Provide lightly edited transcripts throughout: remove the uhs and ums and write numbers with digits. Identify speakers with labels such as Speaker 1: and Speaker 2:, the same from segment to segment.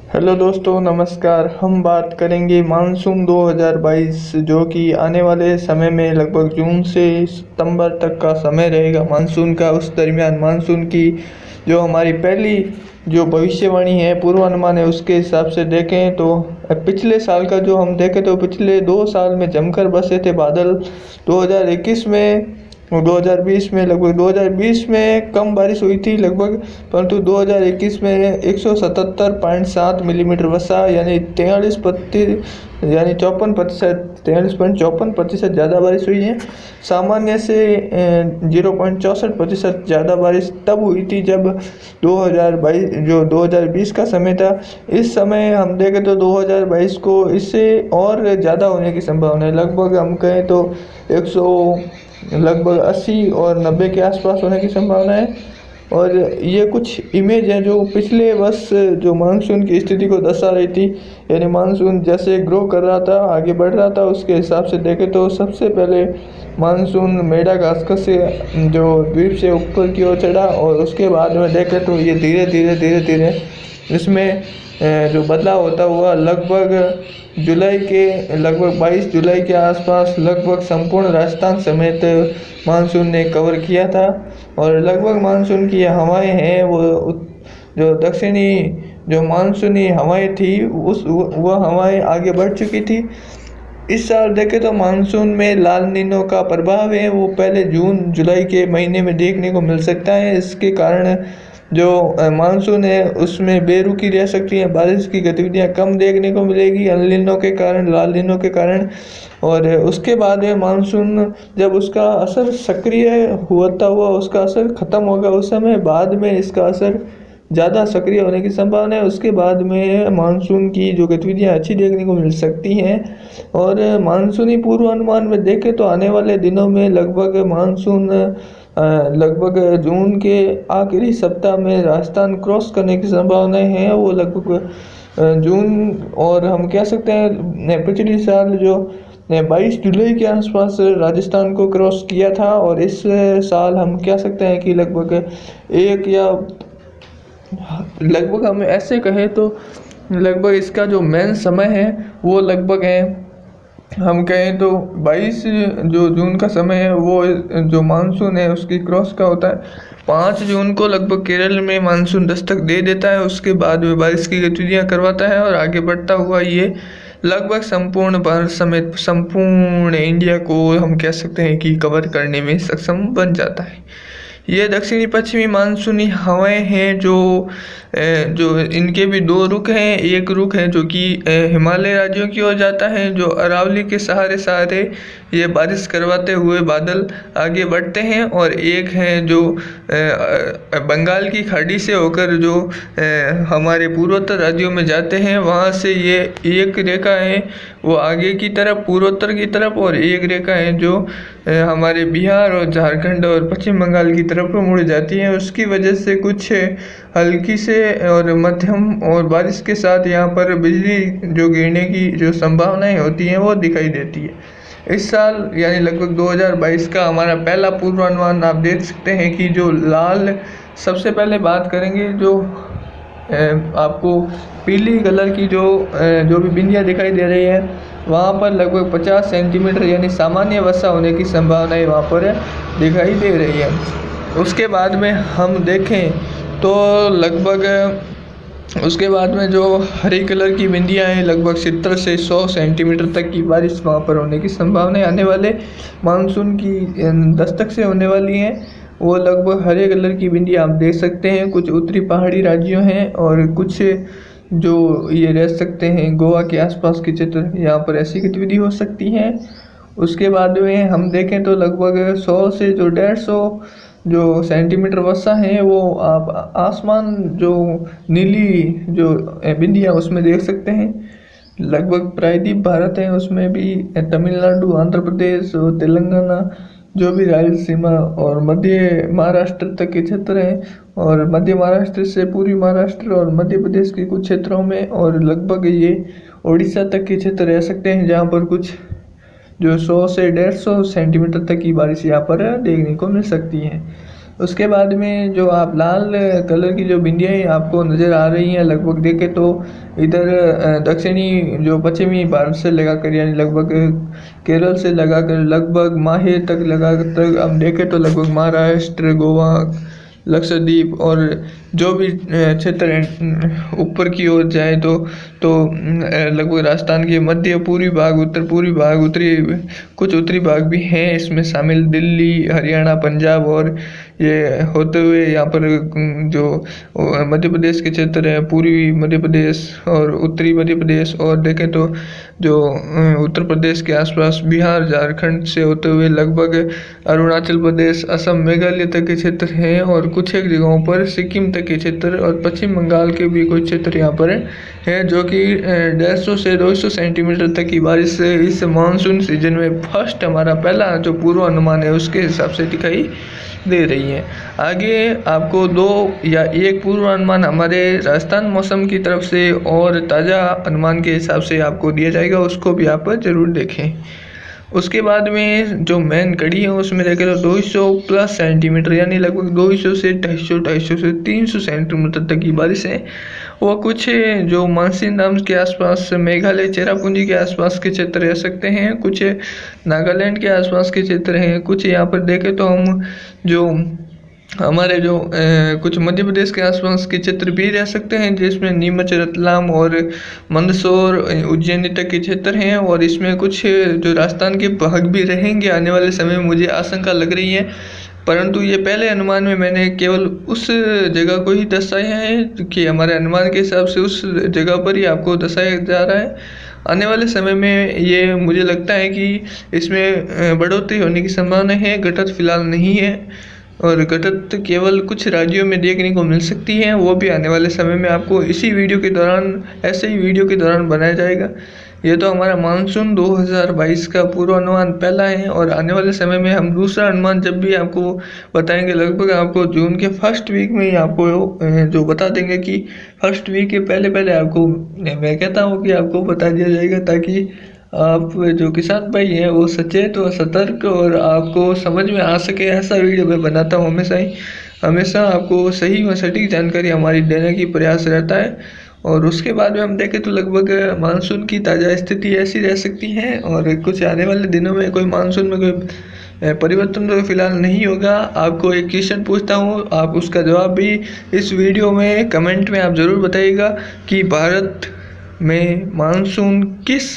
Speaker 1: Hello दोस्तों, नमस्कार। हम बात करेंगे मानसून 2022 जो कि आने वाले समय में लगभग जून से सितंबर तक का समय रहेगा मानसून का। उस दरमियान मानसून की जो हमारी पहली जो भविष्यवाणी है, पूर्वानुमान है, उसके हिसाब से देखें तो पिछले साल का जो हम देखें तो पिछले 2 साल में जमकर बरसे थे बादल। 2021 में और 2020 में लगभग 2020 में कम बारिश हुई थी लगभग, परंतु 2021 में 177.7 मिलीमीटर वर्षा यानी 43.54% ज़्यादा बारिश हुई है। सामान्य से 0.64% ज़्यादा बारिश तब हुई थी जब 2020 का समय था। इस समय हम देखें तो 2022 को इससे और ज़्यादा होने की संभावना है। लगभग हम कहें तो 80 और 90 के आसपास होने की संभावना है। और ये कुछ इमेज हैं जो पिछले वर्ष जो मानसून की स्थिति को दर्शा रही थी, यानी मानसून जैसे ग्रो कर रहा था, आगे बढ़ रहा था, उसके हिसाब से देखें तो सबसे पहले मानसून मेडागास्कर से जो द्वीप से ऊपर की ओर चढ़ा और उसके बाद में देखें तो ये धीरे धीरे इसमें जो बदलाव होता हुआ लगभग 22 जुलाई के आसपास लगभग संपूर्ण राजस्थान समेत मानसून ने कवर किया था। और लगभग मानसून की हवाएं हैं वो जो दक्षिणी जो मानसूनी हवाएं थी वह हवाएं आगे बढ़ चुकी थी। इस साल देखें तो मानसून में लाल नीनो का प्रभाव है, वो पहले जून जुलाई के महीने में देखने को मिल सकता है। इसके कारण जो मानसून है उसमें बेरुखी रह सकती है, बारिश की गतिविधियां कम देखने को मिलेगी अल नीनो के कारण, लाल नीनो के कारण। और उसके बाद मानसून जब उसका असर सक्रिय होता हुआ उसका असर खत्म होगा, उस समय बाद में इसका असर ज़्यादा सक्रिय होने की संभावना है। उसके बाद में मानसून की जो गतिविधियाँ अच्छी देखने को मिल सकती हैं। और मानसूनी पूर्वानुमान में देखें तो आने वाले दिनों में लगभग मानसून लगभग जून के आखिरी सप्ताह में राजस्थान क्रॉस करने की संभावनाएं हैं। वो लगभग जून, और हम कह सकते हैं पिछले साल जो 22 जुलाई के आसपास राजस्थान को क्रॉस किया था। और इस साल हम कह सकते हैं कि लगभग हम ऐसे कहें तो लगभग इसका जो मेन समय है वो लगभग है, हम कहें तो 22 जो जून का समय है वो जो मानसून है उसकी क्रॉस का होता है। 5 जून को लगभग केरल में मानसून दस्तक दे देता है, उसके बाद में बारिश की गतिविधियां करवाता है और आगे बढ़ता हुआ ये लगभग संपूर्ण भारत समेत संपूर्ण इंडिया को हम कह सकते हैं कि कवर करने में सक्षम बन जाता है। ये दक्षिणी पश्चिमी मानसूनी हवाएं हैं जो इनके भी 2 रुख हैं। एक रुख है जो कि हिमालय राज्यों की ओर जाता है, जो अरावली के सहारे ये बारिश करवाते हुए बादल आगे बढ़ते हैं। और एक है जो बंगाल की खाड़ी से होकर जो हमारे पूर्वोत्तर राज्यों में जाते हैं, वहाँ से ये एक रेखा है वो आगे की तरफ पूर्वोत्तर की तरफ, और एक रेखा है जो हमारे बिहार और झारखंड और पश्चिम बंगाल की तरफ मुड़ जाती है। उसकी वजह से कुछ हल्की से और मध्यम और बारिश के साथ यहाँ पर बिजली जो गिरने की जो संभावनाएं होती हैं वो दिखाई देती है। इस साल यानी लगभग 2022 का हमारा पहला पूर्वानुमान आप देख सकते हैं कि जो लाल, सबसे पहले बात करेंगे जो आपको पीली कलर की जो भी बिंदियाँ दिखाई दे रही है, वहाँ पर लगभग 50 सेंटीमीटर यानी सामान्य वर्षा होने की संभावनाएं वहाँ पर दिखाई दे रही है। उसके बाद में हम देखें तो लगभग उसके बाद में जो हरी कलर की बिंदियाँ हैं, लगभग 70 से 100 सेंटीमीटर तक की बारिश वहाँ पर होने की संभावनाएं आने वाले मानसून की दस्तक से होने वाली हैं। वो लगभग हरे कलर की बिंदियाँ आप देख सकते हैं। कुछ उत्तरी पहाड़ी राज्यों हैं और कुछ जो ये रह सकते हैं गोवा के आसपास के क्षेत्र, यहाँ पर ऐसी गतिविधि हो सकती है। उसके बाद में हम देखें तो लगभग 100 से जो 150 जो सेंटीमीटर वर्षा है वो आप आसमान जो नीली जो बिंदियाँ उसमें देख सकते हैं। लगभग प्रायद्वीप भारत है, उसमें भी तमिलनाडु, आंध्र प्रदेश और तेलंगाना, जो भी रायलसीमा और मध्य महाराष्ट्र तक के क्षेत्र हैं, और मध्य महाराष्ट्र से पूर्वी महाराष्ट्र और मध्य प्रदेश के कुछ क्षेत्रों में, और लगभग ये उड़ीसा तक के क्षेत्र रह सकते हैं जहाँ पर कुछ जो 100 से 150 सेंटीमीटर तक की बारिश यहाँ पर देखने को मिल सकती है। उसके बाद में जो आप लाल कलर की जो बिंदियाँ आपको नज़र आ रही हैं, लगभग देखें तो इधर दक्षिणी जो पश्चिमी भारत से लगाकर यानी लगभग केरल से लगाकर लगभग माहे तक लगाकर हम देखें तो लगभग महाराष्ट्र, गोवा, लक्षद्वीप और जो भी क्षेत्र ऊपर की ओर जाए तो लगभग राजस्थान के मध्य पूर्वी भाग, उत्तर पूर्वी भाग, कुछ उत्तरी भाग भी हैं इसमें शामिल, दिल्ली, हरियाणा, पंजाब और ये होते हुए यहाँ पर जो मध्य प्रदेश के क्षेत्र है, पूर्वी मध्य प्रदेश और उत्तरी मध्य प्रदेश, और देखें तो जो उत्तर प्रदेश के आसपास बिहार, झारखंड से होते हुए लगभग अरुणाचल प्रदेश, असम, मेघालय तक के क्षेत्र हैं और कुछ एक जगहों पर सिक्किम तक के क्षेत्र और पश्चिम बंगाल के भी कुछ क्षेत्र यहाँ पर हैं, जो कि 150 से 200 सेंटीमीटर तक की बारिश इस मानसून सीजन में फर्स्ट हमारा पहला जो पूर्वानुमान है उसके हिसाब से दिखाई दे रही है। आगे आपको 2 या 1 पूर्वानुमान हमारे राजस्थान मौसम की तरफ से और ताज़ा अनुमान के हिसाब से आपको दिया जाएगा, उसको भी आप ज़रूर देखें। उसके बाद में जो मेन कड़ी है उसमें देखें तो 200 प्लस सेंटीमीटर यानी लगभग 200 से 250 से 300 सेंटीमीटर तक की बारिश है। वो कुछ जो मानसी नाम के आसपास मेघालय, चेरापूंजी के आसपास के क्षेत्र रह सकते हैं, कुछ नागालैंड के आसपास के क्षेत्र हैं, कुछ यहाँ पर देखें तो हम जो हमारे जो कुछ मध्य प्रदेश के आसपास के क्षेत्र भी रह सकते हैं, जिसमें नीमच, रतलाम और मंदसौर, उज्जैन तक के क्षेत्र हैं, और इसमें कुछ जो राजस्थान के भाग भी रहेंगे आने वाले समय में, मुझे आशंका लग रही है। परंतु ये पहले अनुमान में मैंने केवल उस जगह को ही दर्शाया है कि हमारे अनुमान के हिसाब से उस जगह पर ही आपको दर्शाया जा रहा है। आने वाले समय में ये मुझे लगता है कि इसमें बढ़ोतरी होने की संभावना है, घटत फिलहाल नहीं है, और घटत केवल कुछ राज्यों में देखने को मिल सकती है, वो भी आने वाले समय में आपको इसी वीडियो के दौरान, ऐसे ही वीडियो के दौरान बनाया जाएगा। ये तो हमारा मानसून 2022 का पूर्वानुमान पहला है, और आने वाले समय में हम दूसरा अनुमान जब भी आपको बताएंगे, लगभग आपको जून के फर्स्ट वीक में ही आपको जो बता देंगे कि फर्स्ट वीक के पहले पहले आपको मैं कहता हूँ कि आपको बता दिया जाएगा, ताकि आप जो किसान भाई हैं वो सचेत और सतर्क और आपको समझ में आ सके। ऐसा वीडियो मैं बनाता हूँ हमेशा आपको सही व सटीक जानकारी हमारी देने की प्रयास रहता है। और उसके बाद में हम देखें तो लगभग मानसून की ताज़ा स्थिति ऐसी रह सकती है, और कुछ आने वाले दिनों में कोई मानसून में कोई परिवर्तन तो फिलहाल नहीं होगा। आपको एक क्वेश्चन पूछता हूँ, आप उसका जवाब भी इस वीडियो में कमेंट में आप ज़रूर बताइएगा कि भारत में मानसून किस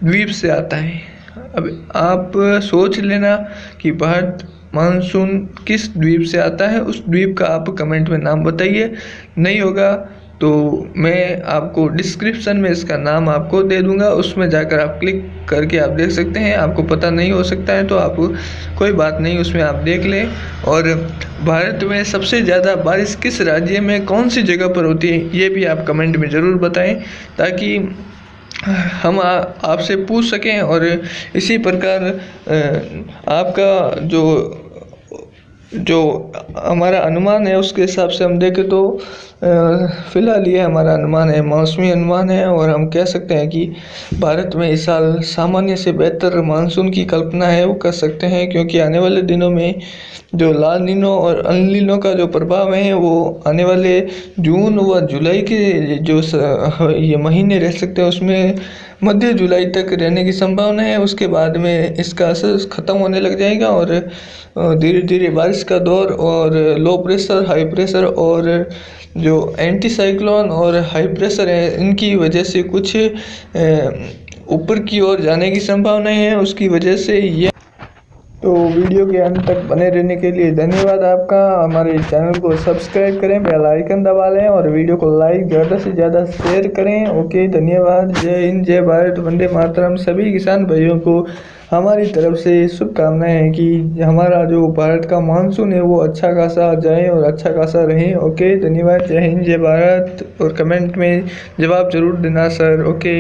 Speaker 1: द्वीप से आता है। अब आप सोच लेना कि भारत मानसून किस द्वीप से आता है, उस द्वीप का आप कमेंट में नाम बताइए। नहीं होगा तो मैं आपको डिस्क्रिप्शन में इसका नाम आपको दे दूंगा, उसमें जाकर आप क्लिक करके आप देख सकते हैं। आपको पता नहीं हो सकता है तो आप कोई बात नहीं, उसमें आप देख लें। और भारत में सबसे ज़्यादा बारिश किस राज्य में कौन सी जगह पर होती है, ये भी आप कमेंट में ज़रूर बताएं, ताकि हम आपसे पूछ सकें। और इसी प्रकार आपका जो हमारा अनुमान है उसके हिसाब से हम देखें तो फ़िलहाल ये हमारा अनुमान है, मौसमी अनुमान है, और हम कह सकते हैं कि भारत में इस साल सामान्य से बेहतर मानसून की कल्पना है वो कर सकते हैं, क्योंकि आने वाले दिनों में जो ला नीनो और अल नीनो का जो प्रभाव है वो आने वाले जून व जुलाई के जो ये महीने रह सकते हैं उसमें मध्य जुलाई तक रहने की संभावना है। उसके बाद में इसका असर ख़त्म होने लग जाएगा और धीरे धीरे बारिश का दौर और लो प्रेशर, हाई प्रेशर और जो एंटी साइक्लोन और हाई प्रेशर है, इनकी वजह से कुछ ऊपर की ओर जाने की संभावना है। उसकी वजह से ये तो वीडियो के अंत तक बने रहने के लिए धन्यवाद आपका। हमारे चैनल को सब्सक्राइब करें, बेल आइकन दबा लें और वीडियो को लाइक ज़्यादा से ज़्यादा शेयर करें। ओके, धन्यवाद। जय हिंद, जय भारत, वंदे मातरम। सभी किसान भाइयों को हमारी तरफ से शुभकामनाएं हैं कि हमारा जो भारत का मानसून है वो अच्छा खासा जाए और अच्छा खासा रहे। ओके, धन्यवाद। जय हिंद, जय भारत। और कमेंट में जवाब ज़रूर देना सर। ओके।